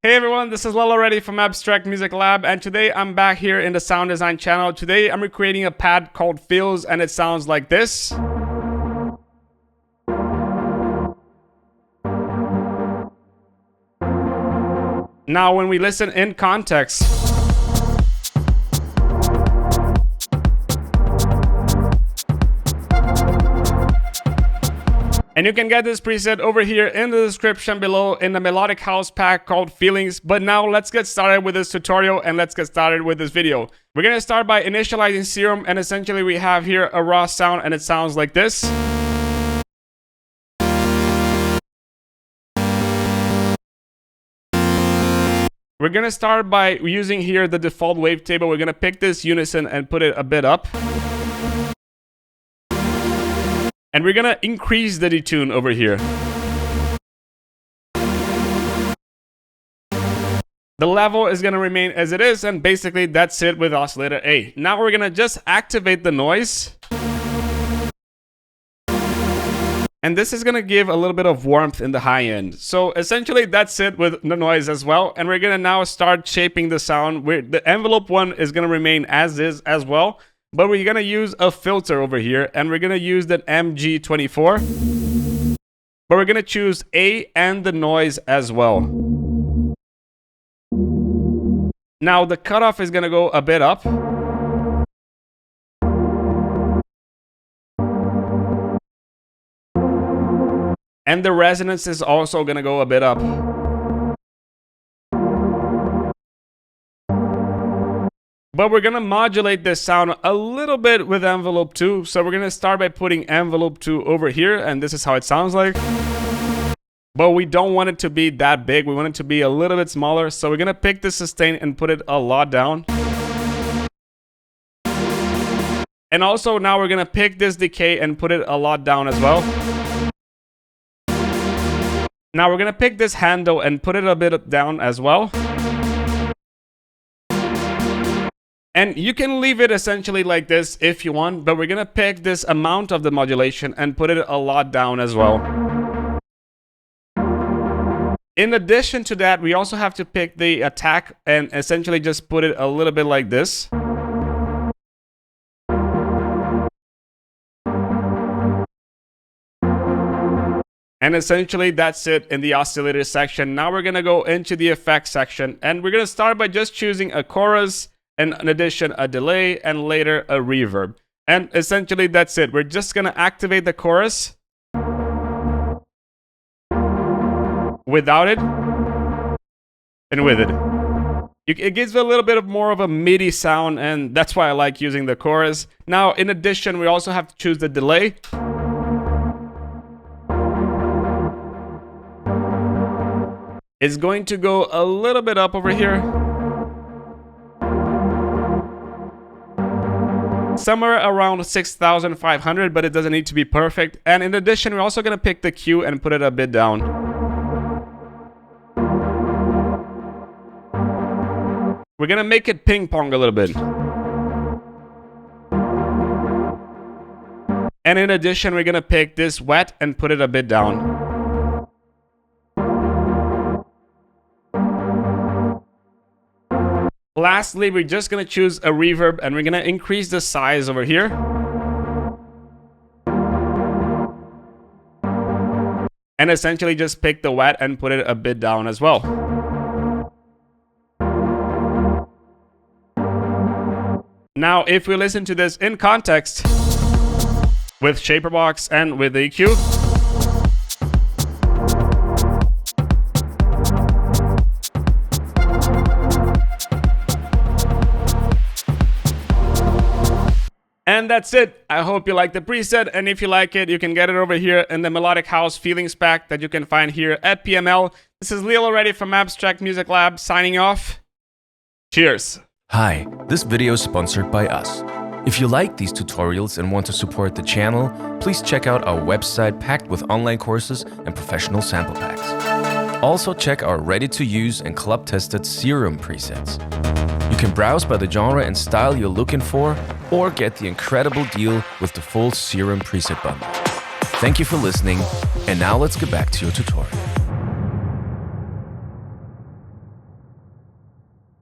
Hey everyone, this is Leo Lauretti from Abstract Music Lab, and today I'm back here in the sound design channel. Today I'm recreating a pad called Feels, and it sounds like this. Now when we listen in context, and you can get this preset over here in the description below in the Melodic house pack called Feelings. But now let's get started with this tutorial and let's get started with this video. We're gonna start by initializing Serum, and essentially we have here a raw sound and it sounds like this. We're gonna start by using here the default wavetable. We're gonna pick this unison and put it a bit up. And we're gonna increase the detune over here. The level is gonna remain as it is, and basically that's it with oscillator A. Now we're gonna just activate the noise. And this is gonna give a little bit of warmth in the high end. So essentially that's it with the noise as well. And we're gonna now start shaping the sound. The envelope one is gonna remain as is as well. But we're gonna use a filter over here, and we're gonna use the MG24. But we're gonna choose A and the noise as well. Now the cutoff is gonna go a bit up. And the resonance is also gonna go a bit up. But we're gonna modulate this sound a little bit with envelope 2. So we're gonna start by putting envelope 2 over here, and this is how it sounds like. But we don't want it to be that big. We want it to be a little bit smaller. So we're gonna pick the sustain and put it a lot down. And also now we're gonna pick this decay and put it a lot down as well. Now we're gonna pick this handle and put it a bit down as well. And you can leave it essentially like this if you want, but we're gonna pick this amount of the modulation and put it a lot down as well. In addition to that, we also have to pick the attack and essentially just put it a little bit like this. And essentially that's it in the oscillator section. Now we're gonna go into the effects section, and we're gonna start by just choosing a chorus, and in addition a delay, and later a reverb. And essentially that's it. We're just gonna activate the chorus without it and with it. It gives a little bit of more of a MIDI sound, and that's why I like using the chorus. Now in addition we also have to choose the delay. It's going to go a little bit up over here. Somewhere around 6,500, but it doesn't need to be perfect. And in addition, we're also going to pick the Q and put it a bit down. We're going to make it ping pong a little bit. And in addition, we're going to pick this wet and put it a bit down. Lastly, we're just gonna choose a reverb, and we're gonna increase the size over here. And essentially just pick the wet and put it a bit down as well. Now, if we listen to this in context with Shaperbox and with the EQ, and that's it. I hope you like the preset, and if you like it, you can get it over here in the Melodic House Feelings pack that you can find here at PML. This is Leo Lauretti from Abstract Music Lab signing off. Cheers. Hi, this video is sponsored by us. If you like these tutorials and want to support the channel, please check out our website packed with online courses and professional sample packs. Also check our ready-to-use and club-tested Serum presets. You can browse by the genre and style you're looking for, or get the incredible deal with the full Serum preset bundle. Thank you for listening, and now let's get back to your tutorial.